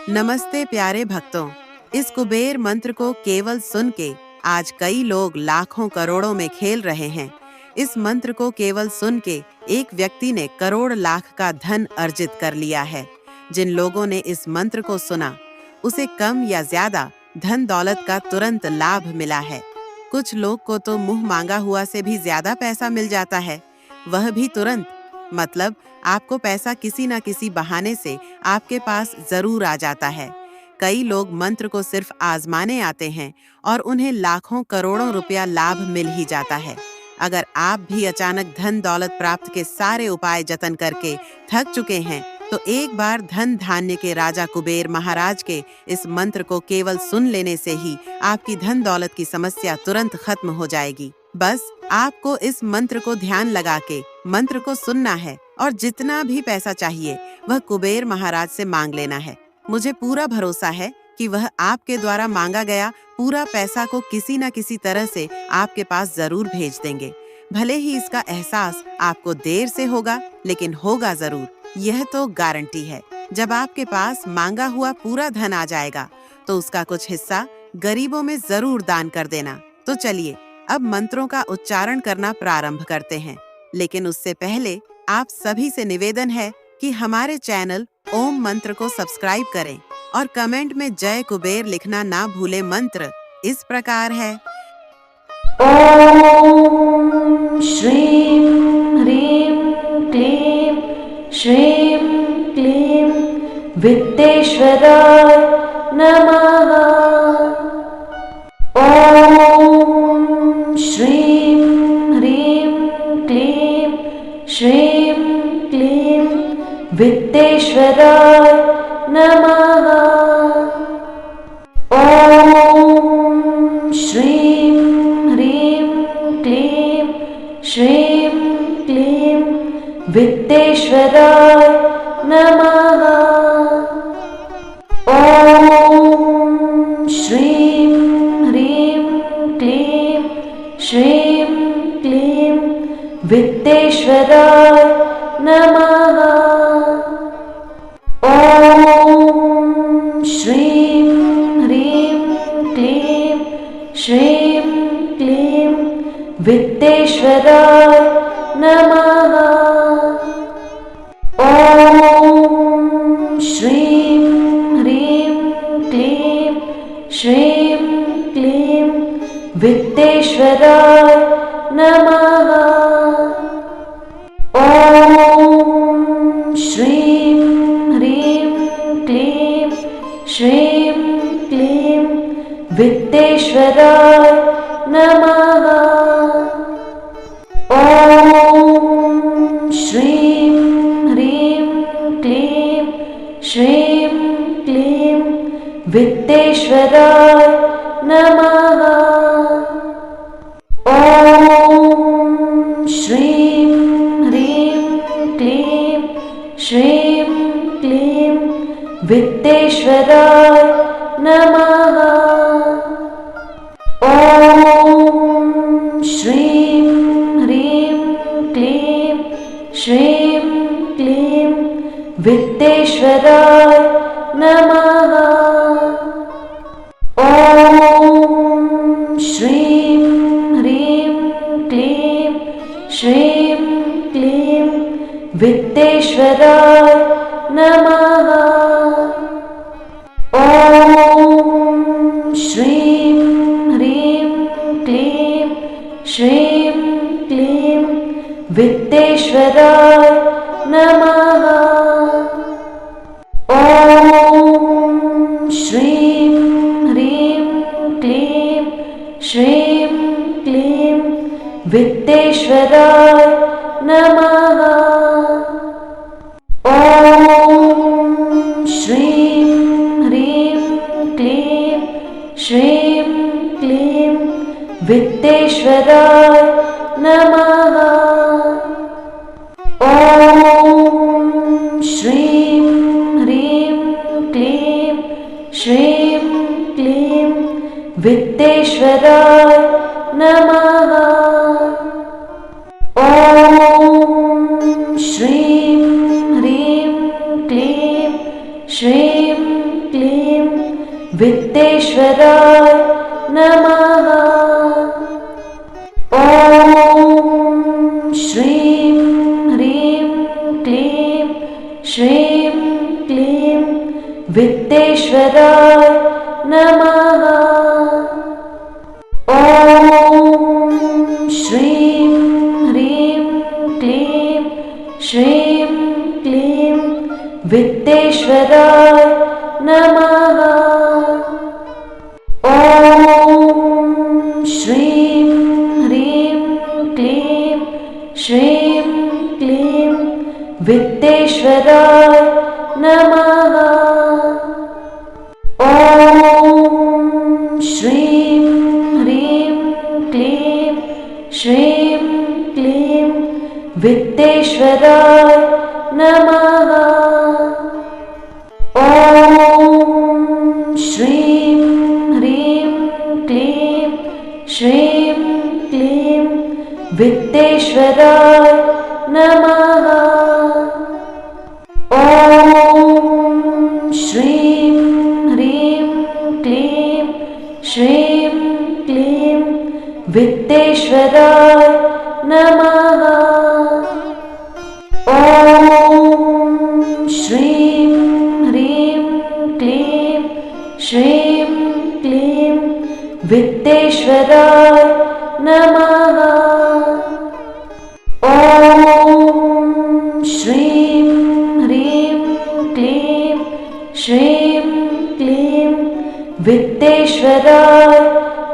नमस्ते प्यारे भक्तों। इस कुबेर मंत्र को केवल सुन के आज कई लोग लाखों करोड़ों में खेल रहे हैं। इस मंत्र को केवल सुन के एक व्यक्ति ने करोड़ लाख का धन अर्जित कर लिया है। जिन लोगों ने इस मंत्र को सुना, उसे कम या ज्यादा धन दौलत का तुरंत लाभ मिला है। कुछ लोग को तो मुंह मांगा हुआ से भी ज्यादा पैसा मिल जाता है, वह भी तुरंत। मतलब आपको पैसा किसी न किसी बहाने से आपके पास जरूर आ जाता है। कई लोग मंत्र को सिर्फ आजमाने आते हैं और उन्हें लाखों करोड़ों रुपया लाभ मिल ही जाता है। अगर आप भी अचानक धन दौलत प्राप्त के सारे उपाय जतन करके थक चुके हैं, तो एक बार धन धान्य के राजा कुबेर महाराज के इस मंत्र को केवल सुन लेने से ही आपकी धन दौलत की समस्या तुरंत खत्म हो जाएगी। बस आपको इस मंत्र को ध्यान लगा के मंत्र को सुनना है और जितना भी पैसा चाहिए वह कुबेर महाराज से मांग लेना है। मुझे पूरा भरोसा है कि वह आपके द्वारा मांगा गया पूरा पैसा को किसी न किसी तरह से आपके पास जरूर भेज देंगे। भले ही इसका एहसास आपको देर से होगा, लेकिन होगा जरूर, यह तो गारंटी है। जब आपके पास मांगा हुआ पूरा धन आ जाएगा, तो उसका कुछ हिस्सा गरीबों में जरूर दान कर देना। तो चलिए अब मंत्रों का उच्चारण करना प्रारंभ करते हैं, लेकिन उससे पहले आप सभी से निवेदन है कि हमारे चैनल ओम मंत्र को सब्सक्राइब करें और कमेंट में जय कुबेर लिखना ना भूलें। मंत्र इस प्रकार है। ओम श्रीं ह्रीं क्लीं श्रीं क्लीं वित्तेश्वराय नमः। ओम श्रीं ह्रीं क्लीं श्रीं क्लीं वित्तेश्वराय नमः। ओम श्रीं ह्रीं क्लीं श्रीं क्लीं वित्तेश्वराय नमः। ओम श्रीं ह्रीं क्लीं श्रीं क्लीं वित्तेश्वराय नमः। ओम श्रीं ह्रीं क्लीं श्रीं क्लीं वित्तेश्वराय नमः। ओम श्रीं ह्रीं क्लीं श्रीं क्लीं वित्तेश्वराय नमः। ओम श्रीं ह्रीं क्लीं श्रीं क्लीं वित्तेश्वराय नमः। ओम श्रीं ह्रीं क्लीं श्रीं क्लीं वित्तेश्वराय नमः। ओम श्रीं ह्रीं क्लीं श्रीं क्लीं वित्तेश्वराय नमः। ओम श्रीं ह्रीं क्लीं श्रीं क्लीं वित्तेश्वराय नमः। ओम श्रीं ह्रीं क्लीं श्रीं क्लीं वित्तेश्वराय नमः। ओम श्रीं ह्रीं क्लीं श्रीं क्लीं वित्तेश्वराय नमः। ओम श्रीं ह्रीं क्लीं श्रीं क्लीं वित्तेश्वराय नमः। ओम श्रीं ह्रीं क्लीं श्रीं क्लीं वित्तेश्वराय नमः। ओम श्रीं ह्रीं क्लीं श्रीं क्लीं वित्तेश्वराय नमः। ओम श्रीं श्रीं क्लीं वित्तेश्वराय नमः। ॐ श्रीं ह्रीं क्लीं श्रीं क्लीं वित्तेश्वराय नमः। ॐ श्रीं ह्रीं क्लीं श्रीं क्लीं वित्तेश्वराय नमः। ॐ श्रीं ह्रीं क्लीं श्रीं क्लीं वित्तेश्वराय नमः। ॐ श्रीं ह्रीं क्लीं श्रीं क्लीं वित्तेश्वराय नमः। ॐ श्रीं ह्रीं क्लीं श्रीं क्लीं वित्तेश्वराय नमः। ॐ श्रीं ह्रीं क्लीं श्रीं क्लीं वित्तेश्वराय नमः। ॐ श्रीं ह्रीं क्लीं श्रीं क्लीं वित्तेश्वराय नमः। ॐ श्रीं ह्रीं क्लीं श्रीं क्लीं वित्तेश्वराय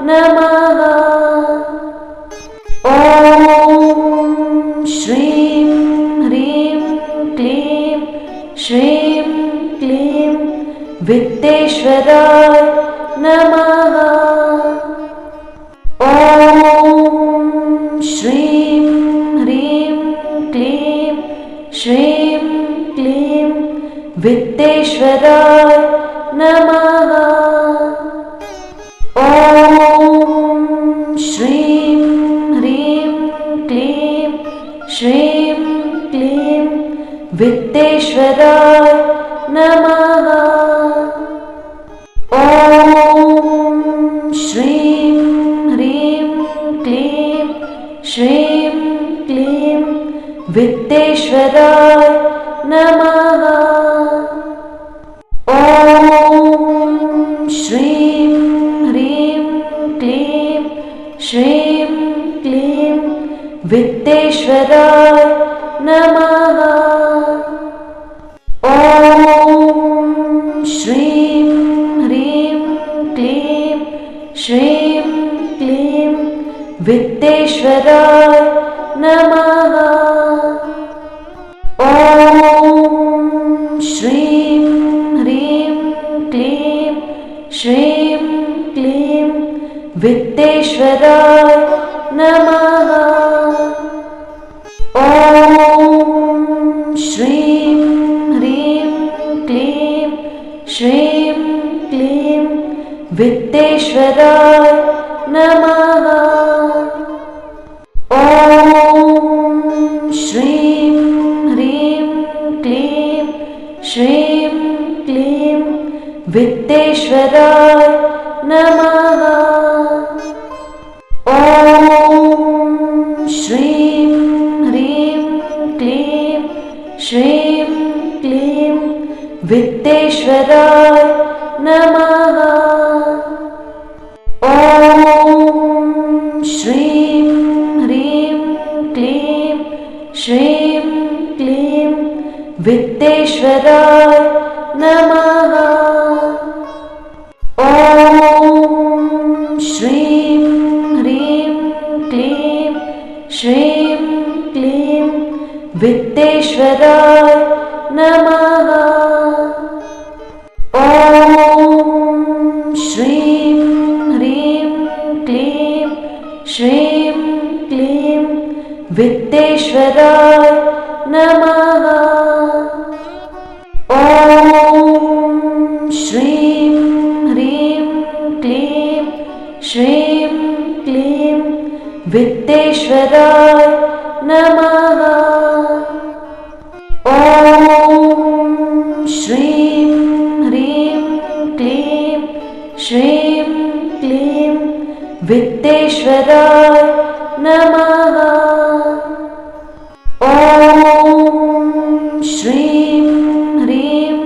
नमः। ॐ श्रीं ह्रीं क्लीं श्रीं क्लीं वित्तेश्वराय नमः। ॐ श्रीं ह्रीं क्लीं श्रीं क्लीं वित्तेश्वराय नमः। ॐ श्रीं ह्रीं क्लीं श्रीं क्लीं वित्तेश्वराय नमः। ॐ श्रीं ह्रीं क्लीं श्रीं क्लीं वित्तेश्वराय नमः। ॐ श्रीं ह्रीं क्लीं श्रीं क्लीं वित्तेश्वराय नमः। ॐ श्रीं ह्रीं क्लीं श्रीं क्लीं वित्तेश्वराय नमः। ॐ श्रीं ह्रीं क्लीं श्रीं क्लीं वित्तेश्वराय नमः। ॐ श्रीं ह्रीं क्लीं श्रीं क्लीं वित्तेश्वराय नमः। ॐ श्रीं ह्रीं क्लीं श्रीं क्लीं वित्तेश्वराय नमः। ॐ श्रीं ह्रीं क्लीं श्रीं क्लीं वित्तेश्वराय नमः। ॐ श्रीं ह्रीं क्लीं श्रीं क्लीं वित्तेश्वराय नमः। ॐ श्रीं ह्रीं क्लीं श्रीं क्लीं वित्तेश्वराय नमः। ॐ श्रीं ह्रीं क्लीं श्रीं क्लीं वित्तेश्वराय नमः। ॐ श्रीं ह्रीं क्लीं श्रीं क्लीं वित्तेश्वराय नमः। ॐ श्रीं वित्तेश्वराय नमः। ॐ श्रीं ह्रीं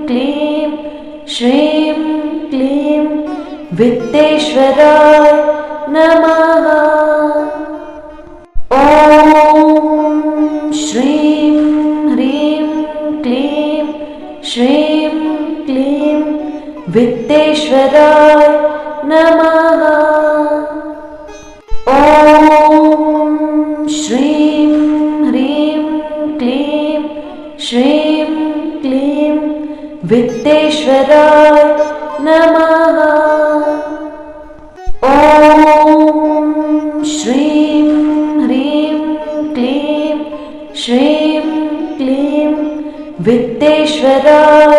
क्लीं श्रीं क्लीं वित्तेश्वराय नमः। ॐ श्रीं ह्रीं क्लीं श्रीं क्लीं वित्तेश्वराय नमः। ॐ श्रीं ह्रीं क्लीं श्रीं क्लीं वित्तेश्वराय नमः। ॐ श्रीं ह्रीं क्लीं श्रीं क्लीं वित्तेश्वराय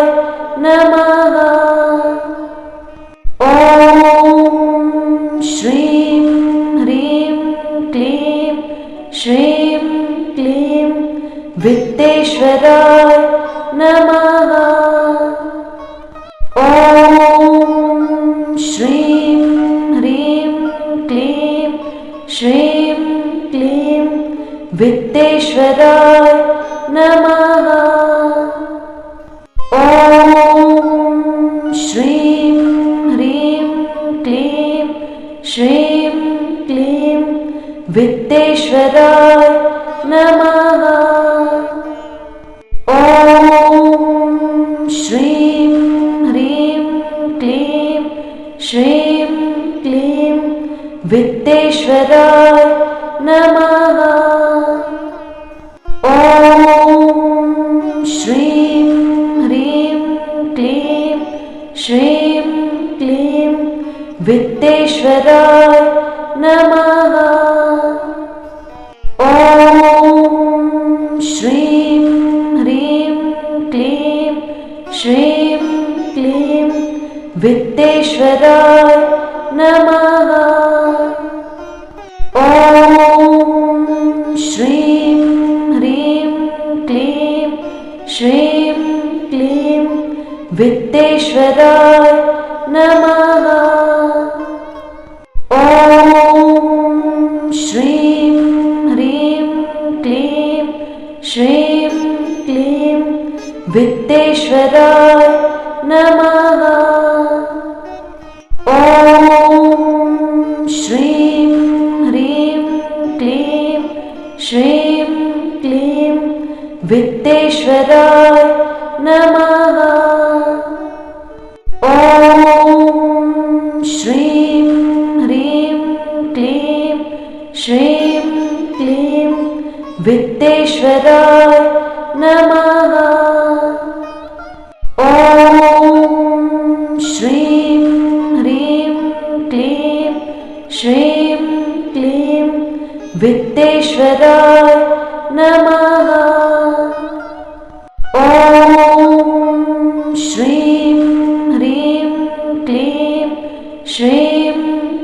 नमः। ॐ श्रीं ह्रीं क्लीं श्रीं क्लीं वित्तेश्वराय नमः। ॐ श्रीं ह्रीं क्लीं श्रीं क्लीं वित्तेश्वराय नमः। ॐ श्रीं ह्रीं क्लीं श्रीं क्लीं वित्तेश्वराय नमः। ॐ श्रीं ह्रीं क्लीं श्रीं क्लीं वित्तेश्वराय नमः। ॐ श्रीं ह्रीं क्लीं श्रीं क्लीं वित्तेश्वराय नमः। ॐ श्रीं ह्रीं क्लीं श्रीं क्लीं वित्तेश्वराय नमः। ॐ श्रीं ह्रीं क्लीं श्रीं क्लीं वित्तेश्वराय नमः। ॐ श्रीं ह्रीं क्लीं श्रीं क्लीं वित्तेश्वराय नमः। ॐ श्रीं ह्रीं क्लीं श्रीं क्लीं वित्तेश्वराय नमः। ॐ श्रीं ह्रीं क्लीं श्रीं क्लीं वित्तेश्वराय नमः। ॐ श्रीं ह्रीं क्लीं श्रीं क्लीं वित्तेश्वराय नमः। ॐ श्रीं ह्रीं क्लीं श्रीं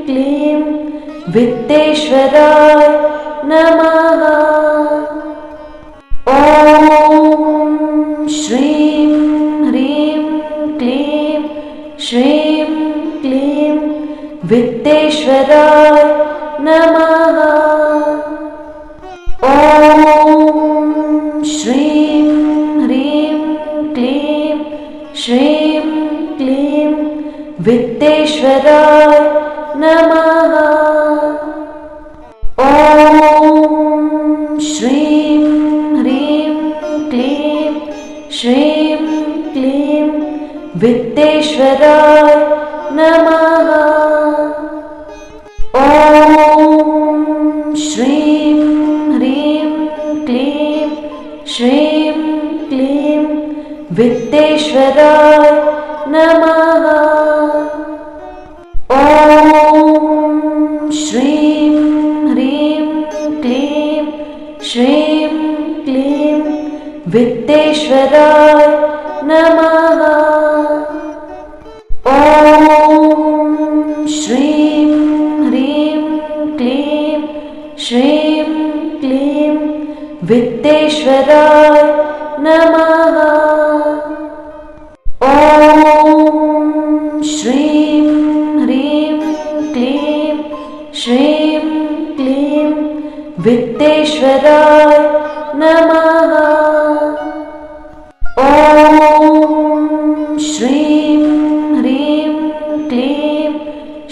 क्लीं वित्तेश्वराय नमः। ॐ श्रीं ह्रीं क्लीं श्रीं क्लीं वित्तेश्वराय नमः। ॐ श्रीं ह्रीं क्लीं श्रीं क्लीं वित्तेश्वराय नमः। ॐ श्रीं ह्रीं क्लीं श्रीं क्लीं वित्तेश्वराय नमः। ॐ श्रीं ह्रीं क्लीं श्रीं क्लीं वित्तेश्वराय नमः। ॐ श्रीं ह्रीं क्लीं श्रीं क्लीं वित्तेश्वराय नमः। ॐ श्रीं ह्रीं क्लीं श्रीं क्लीं वित्तेश्वराय नमः। ॐ श्रीं ह्रीं क्लीं श्रीं वित्तेश्वराय नमः। ॐ श्रीं ह्रीं क्लीं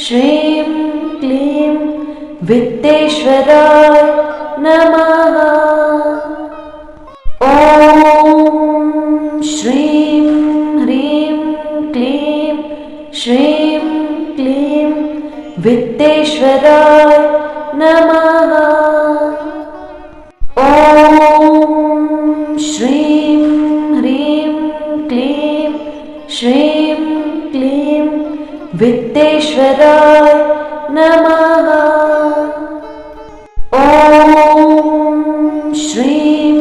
श्रीं क्लीं वित्तेश्वराय नमः। ॐ श्रीं ह्रीं क्लीं श्रीं क्लीं वित्तेश्वराय नमः। ॐ श्रीं ह्रीं क्लीं श्रीं क्लीं वित्तेश्वराय नमः। ॐ श्रीं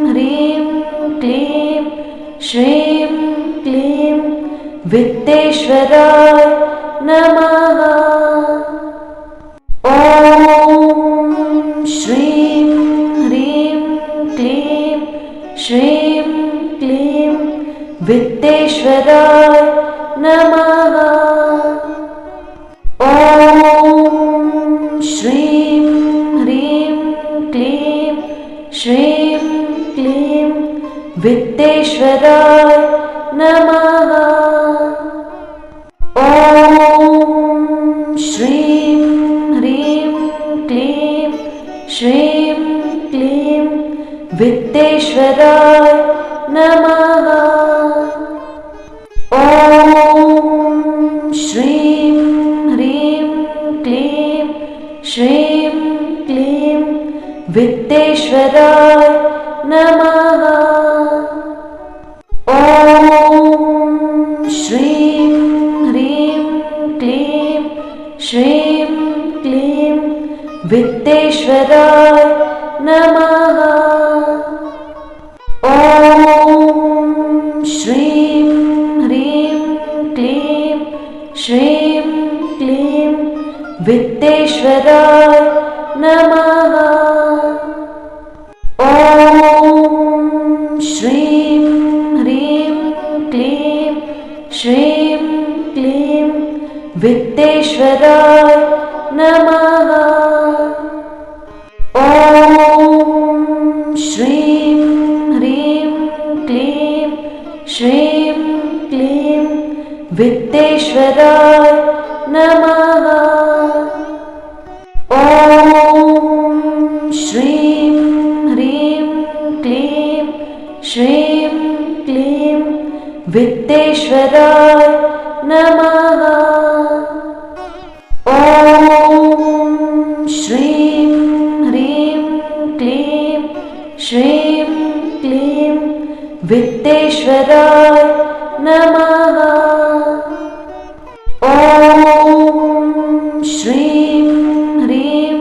ह्रीं क्लीं श्रीं क्लीं वित्तेश्वराय नमः। ॐ श्रीं ह्रीं क्लीं श्रीं क्लीं वित्तेश्वराय नमः। ॐ श्रीं ह्रीं क्लीं श्रीं क्लीं वित्तेश्वराय नमः। ॐ श्रीं ह्रीं क्लीं श्रीं क्लीं वित्तेश्वराय नमः। ॐ श्रीं ह्रीं क्लीं श्रीं क्लीं वित्तेश्वराय नमः। ॐ श्रीं ह्रीं क्लीं श्रीं क्लीं वित्तेश्वराय नमः। ॐ श्रीं ह्रीं क्लीं श्रीं क्लीं वित्तेश्वराय नमः। ॐ श्रीं ह्रीं क्लीं श्रीं क्लीं वित्तेश्वराय नमः। ॐ श्रीं ह्रीं क्लीं श्रीं क्लीं वित्तेश्वराय नमः। ॐ श्रीं ह्रीं क्लीं श्रीं क्लीं वित्तेश्वराय नमः। ॐ श्रीं ह्रीं क्लीं श्रीं क्लीं वित्तेश्वराय नमः। ॐ श्रीं ह्रीं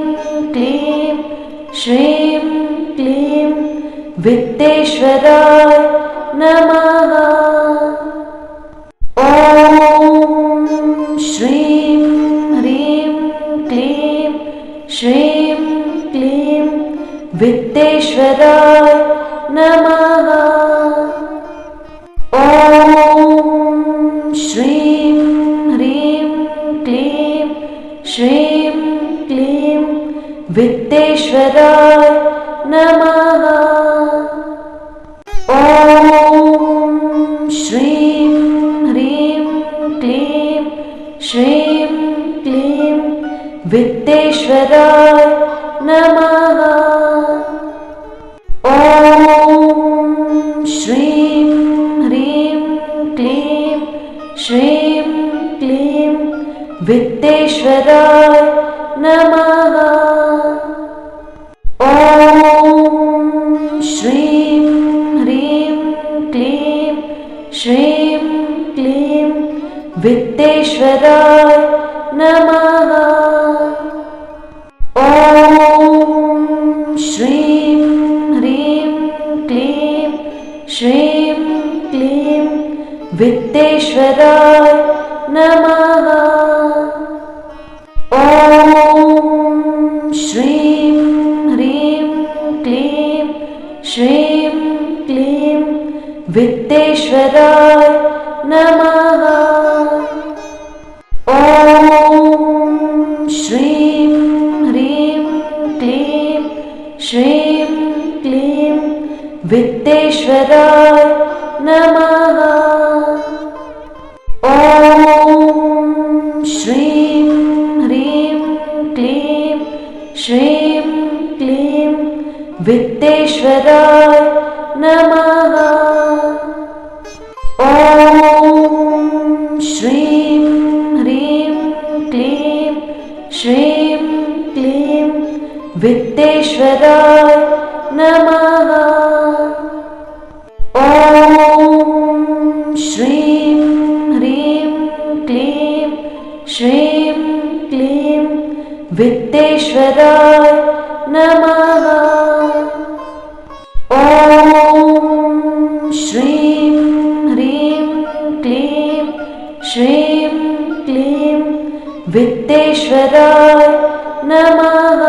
क्लीं श्रीं क्लीं वित्तेश्वराय नमः। ॐ श्रीं ह्रीं क्लीं श्रीं क्लीं वित्तेश्वराय नमः। ॐ श्रीं ह्रीं क्लीं श्रीं क्लीं वित्तेश्वराय नमः। ॐ श्रीं ह्रीं क्लीं श्रीं क्लीं वित्तेश्वराय नमः। ॐ श्रीं ह्रीं क्लीं श्रीं क्लीं वित्तेश्वराय नमः। ॐ श्रीं ह्रीं क्लीं श्रीं क्लीं वित्तेश्वराय नमः। ॐ श्रीं ह्रीं क्लीं श्रीं क्लीं वित्तेश्वराय नमः। ॐ श्रीं ह्रीं क्लीं श्रीं क्लीं वित्तेश्वराय नमः। ॐ श्रीं ह्रीं क्लीं श्रीं वित्तेश्वराय नमः। ॐ श्रीं ह्रीं क्लीं श्रीं क्लीं वित्तेश्वराय नमः। ॐ श्रीं ह्रीं क्लीं श्रीं क्लीं वित्तेश्वराय नमः। ॐ श्रीं ह्रीं क्लीं श्रीं क्लीं वित्तेश्वराय नमः। ॐ श्रीं ह्रीं क्लीं श्रीं क्लीं वित्तेश्वराय नमः।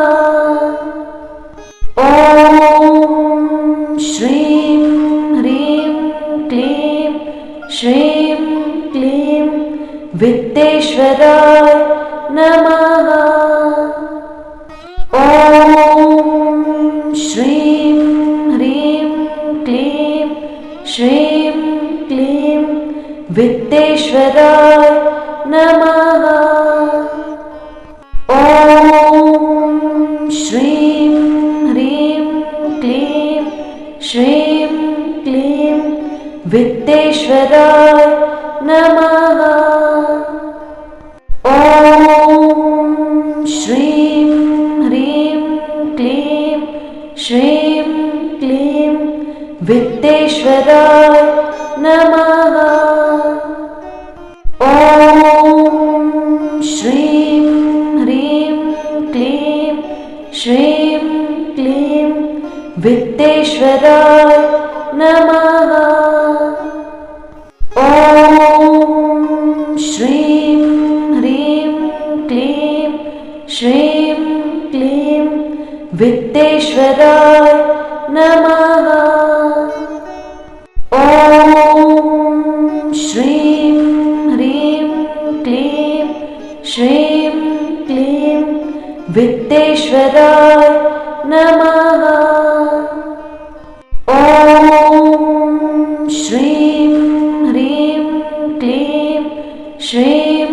ॐ श्रीं ह्रीं क्लीं श्रीं क्लीं वित्तेश्वराय नमः। ॐ श्रीं ह्रीं क्लीं श्रीं क्लीं वित्तेश्वराय नमः। ॐ श्रीं ह्रीं क्लीं श्रीं क्लीं वित्तेश्वराय नमः। ॐ श्रीं ह्रीं क्लीं श्रीं क्लीं वित्तेश्वराय नमः। ॐ श्रीं ह्रीं क्लीं श्रीं क्लीं वित्तेश्वराय नमः। ॐ श्रीं ह्रीं क्लीं श्रीं क्लीं वित्तेश्वराय नमः। ॐ श्रीं ह्रीं क्लीं श्रीं क्लीं वित्तेश्वराय नमः। ॐ श्रीं ह्रीं क्लीं श्रीं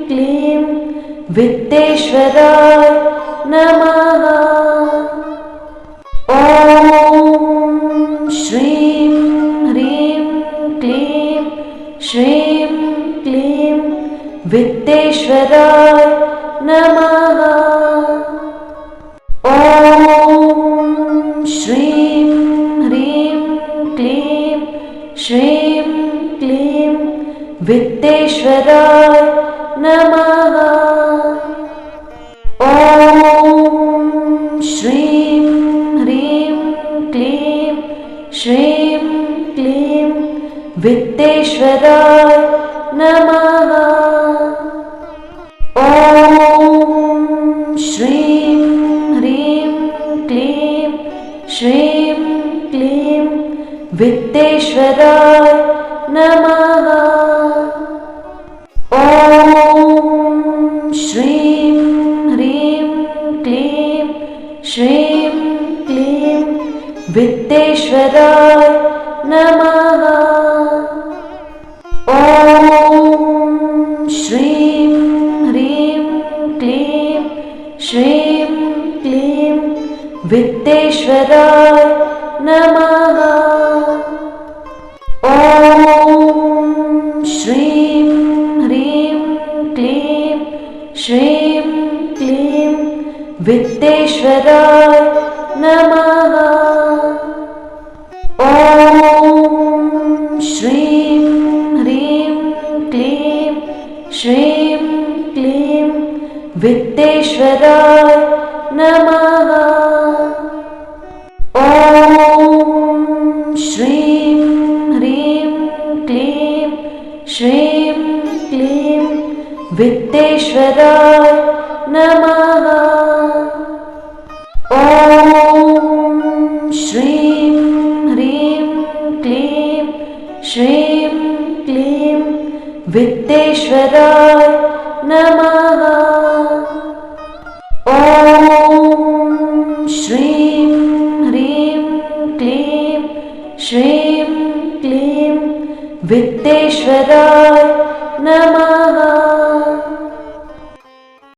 क्लीं वित्तेश्वराय नमः। ॐ श्रीं ह्रीं क्लीं श्रीं क्लीं वित्तेश्वराय नमः। ॐ श्रीं ह्रीं क्लीं श्रीं क्लीं वित्तेश्वराय नमः। ॐ श्रीं ह्रीं क्लीं श्रीं क्लीं वित्तेश्वराय नमः। ॐ श्रीं ह्रीं क्लीं श्रीं क्लीं वित्तेश्वराय नमः। ॐ श्रीं ह्रीं क्लीं श्रीं क्लीं वित्तेश्वराय नमः। ॐ श्रीं ह्रीं क्लीं श्रीं क्लीं वित्तेश्वराय नमः। ॐ श्रीं ह्रीं क्लीं श्रीं क्लीं वित्तेश्वराय नमः। ॐ श्रीं ह्रीं क्लीं श्रीं क्लीं वित्तेश्वराय नमः। ॐ श्रीं ह्रीं क्लीं श्रीं क्लीं वित्तेश्वराय नमः। ॐ श्रीं ह्रीं क्लीं श्रीं क्लीं वित्तेश्वराय नमः। ॐ श्रीं ह्रीं क्लीं वित्तेश्वराय नमः।